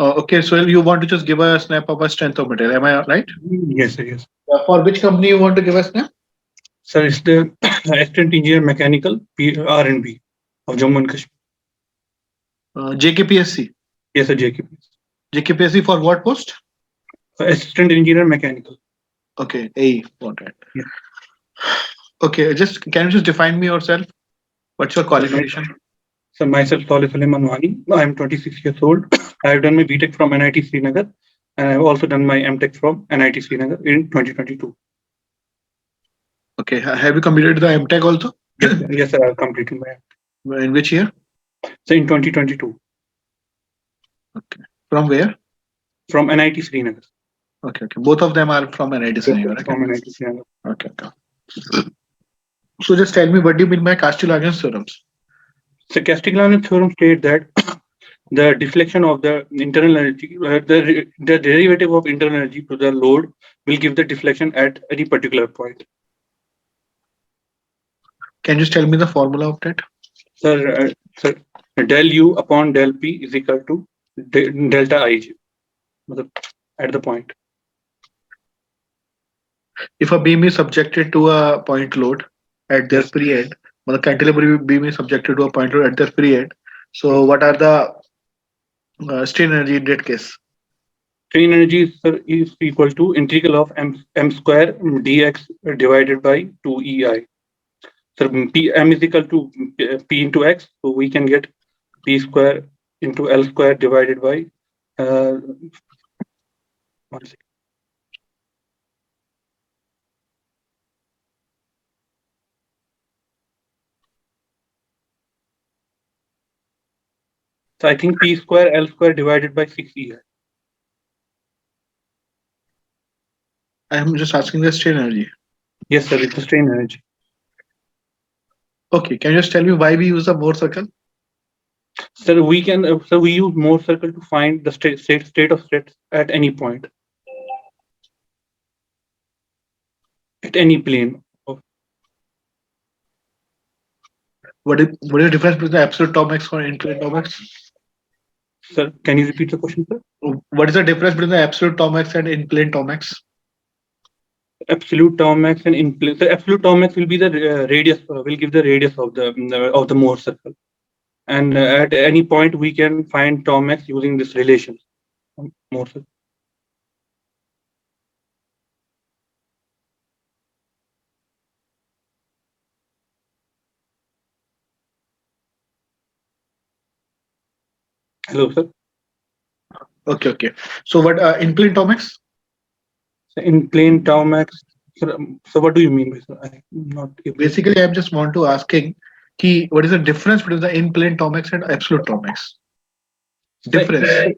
Okay, so you want to just give a snap of a strength of material, am I right? Yes, sir. Yes. For which company you want to give a snap? Sir, it's the Assistant Engineer Mechanical R&B of Jammu and Kashmir. JKPSC. Yes, sir. JKPSC. JKPSC for what post? Assistant Engineer Mechanical. Okay, AE. Got it. Yeah. Okay, just can you just define me yourself? What's your qualification? So myself, Salih Manwani. I am 26 years old. I have done my B.Tech from NITE Srinagar, and I have also done my M.Tech from NITE Srinagar in 2022. Okay, have you completed the MTech also? Yes, sir. I have completed my. In which year? So in 2022. Okay. From where? From NITE Srinagar. Okay, okay. Both of them are from NITE Srinagar. Yes, from NITE Srinagar. Okay, okay. So just tell me, what do you mean by Castigliano's theorems? So Castigliano's theorem states that the deflection of the internal energy, the derivative of internal energy to the load will give the deflection at any particular point. Can you just tell me the formula of that? Sir, del U upon del P is equal to delta Ij at the point. If a beam is subjected to a point load at their free end, the cantilever beam is subjected to a point load at their free end. So what are the strain energy in that case? Strain energy is equal to integral of m square dx divided by 2ei. So m is equal to p into x, so we can get p square into l square divided by 1 second. So I think p square l square divided by 6ei. I am just asking the strain energy. Yes, sir, it's the strain energy. Okay, can you just tell me why we use the Mohr circle? Sir, we use Mohr circle to find the state of stress at any point, at any plane. What is the difference between the absolute tau max and in-plane tau max? Sir, can you repeat the question, sir? What is the difference between the absolute tau max and in-plane tau max? Absolute tau max and in-plane. The absolute tau max will be the radius. Will give the radius of the Mohr circle, and at any point we can find tau max using this relation. Mohr circle. Hello, sir. Okay, okay. So what in-plane tau max? So in-plane tau max. So what do you mean by that? Basically, I just want to asking, what is the difference between the in-plane tau max and absolute tau max? Difference.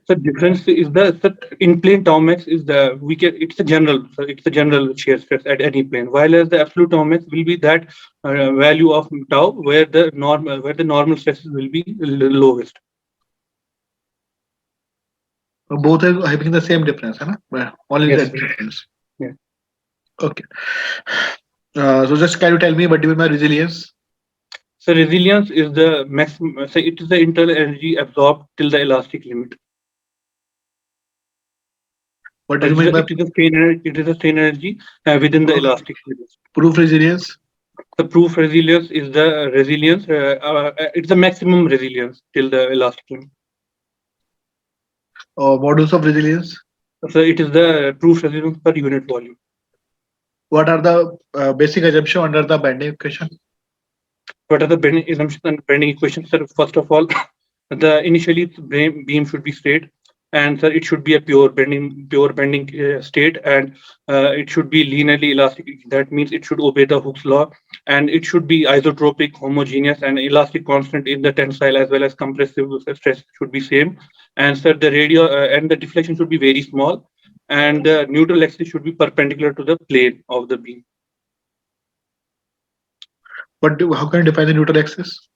The difference is the in-plane tau max is it's a general shear stress at any plane, while as the absolute tau max will be that value of tau where the normal stresses will be lowest. Both are having the same difference, huh? Only yes. the difference. Yeah. Okay. So just can you tell me what do you mean by resilience? So resilience is the maximum. So it is the internal energy absorbed till the elastic limit. What do you mean by it is a strain energy within the elastic limit. Proof resilience? The proof resilience is the resilience. It's the maximum resilience till the elastic limit. Models of resilience? So it is the proof resilience per unit volume. What are the basic assumptions under the bending equation? What are the bending assumptions and bending equations? Sir, first of all, initially beam should be straight, and sir, it should be a pure bending state, and it should be linearly elastic. That means it should obey the Hooke's law, and it should be isotropic, homogeneous, and elastic constant in the tensile as well as compressive stress should be same. And sir, the radius and the deflection should be very small, and the neutral axis should be perpendicular to the plane of the beam. How can you define the neutral axis?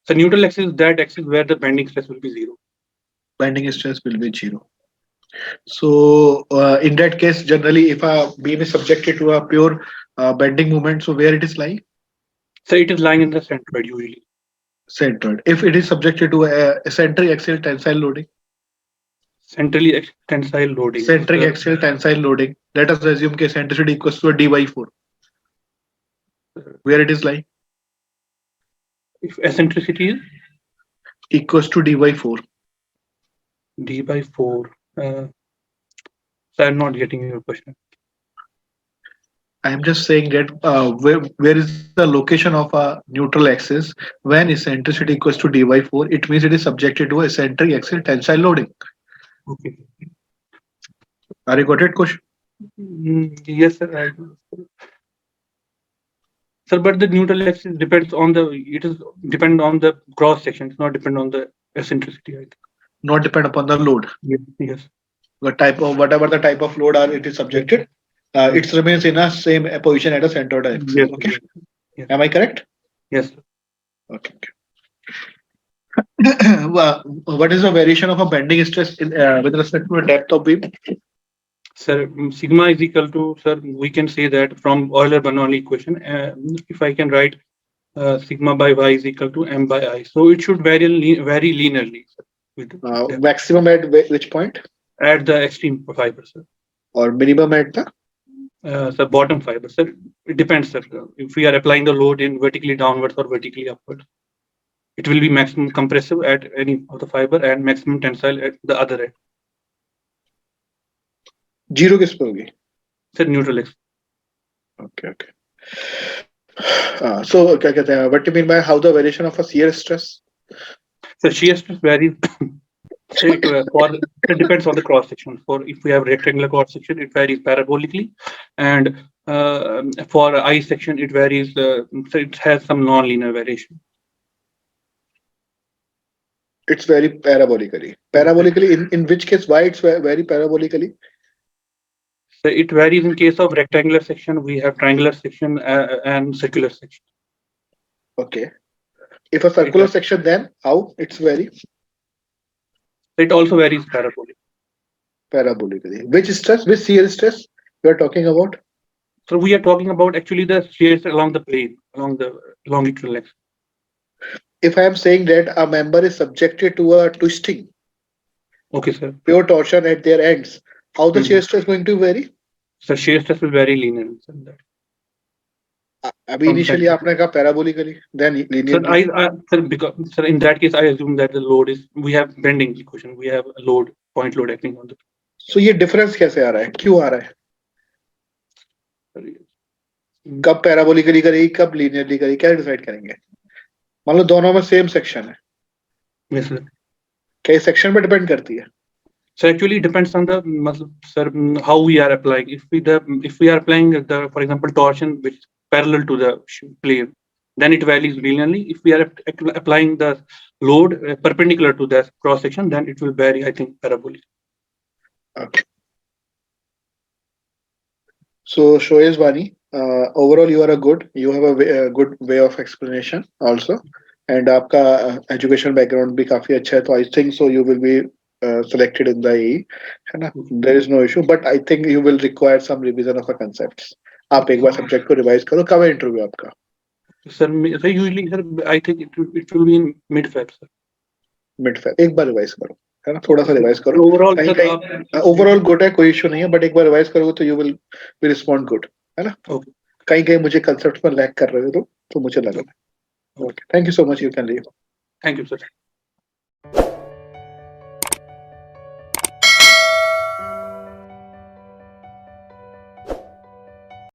So neutral axis is that axis where the bending stress will be zero. Bending stress will be zero. So in that case, generally, if a beam is subjected to a pure bending moment, so where it is lying? So it is lying in the centroid usually. Centroid. If it is subjected to a centric axial tensile loading? centrally tensile loading. Centric axial tensile loading. Let us assume कि eccentricity equals to a d by 4. Where it is lying? If eccentricity is Equals to d by 4. d by 4. So I'm not getting your question. I am just saying that where is the location of a neutral axis when eccentricity equals to d by 4? It means it is subjected to a eccentric axial tensile loading. Okay. Are you got it, Kush? Yes, sir. Sir, but the neutral axis depends on depend on the cross section. It's not depend on the eccentricity. I think. Not depend upon the load. Yes. The type of whatever the type of load are it is subjected, it remains in a same position at a center of the axis. Yes. Okay. Yes. Am I correct? Yes. Okay. What is the variation of a bending stress with respect to the depth of beam? Sir, sigma is equal to, sir, we can say that from Euler-Bernoulli equation, if I can write sigma by y is equal to m by I. So it should vary linearly. Sir, with maximum at which point? At the extreme fiber, sir. Or minimum at the bottom fiber, sir. It depends, sir. If we are applying the load in vertically downwards or vertically upwards, it will be maximum compressive at any of the fiber and maximum tensile at the other end. Zero किस पे होगी? Sir, neutral x. Okay. So क्या कहते हैं? What do you mean by how the variation of a shear stress? So shear stress varies. It depends on the cross section. For if we have rectangular cross section, it varies parabolically, and for I section, it varies. So it has some non-linear variation. It's very parabolically. Parabolically, in which case, why it's very parabolically? So it varies in case of rectangular section. We have triangular section and circular section. Okay. If a circular section, then how it's vary? It also varies parabolically. Parabolically. Which stress? Which shear stress we are talking about? So we are talking about actually the shears along the plane, along the longitudinal axis. If I am saying that a member is subjected to a twisting, okay, sir, pure torsion at their ends, how the shear stress is going to vary? So shear stress will vary linearly. Initially, आपने कहा parabolically, then linearly. Sir, because sir, in that case, I assume that the load is we have bending equation. We have a load, point load acting on the. So ये difference कैसे आ रहा है? क्यों आ रहा है? कब parabolically करेगी, कब linearly करेगी, क्या decide करेंगे? मान लो दोनों में same section है. Yes, sir. क्या ये section पे depend करती है? So actually, it depends on the sir, how we are applying. If we are applying the, for example, torsion which is parallel to the plane, then it varies linearly. If we are applying the load perpendicular to the cross section, then it will vary, I think, parabolically. Okay. So Shoyes Bani, overall you are you have a good way of explanation also, and आपका education background भी काफी अच्छा है, तो I think so you will be selected in the AE, है ना? There is no issue, but I think you will require some revision of the concepts. आप एक बार subject को revise करो, कब है interview आपका? Sir, usually, sir, I think it will be in mid-Feb, sir. Mid-Feb. एक बार revise करो, है ना? थोड़ा सा revise करो. Overall, overall good है, कोई issue नहीं है, but एक बार revise करोगे तो you will respond good, है ना? Okay. कहीं मुझे concepts पर lag कर रहे हो तो मुझे लगा. Okay. Thank you so much. You can leave. Thank you, sir.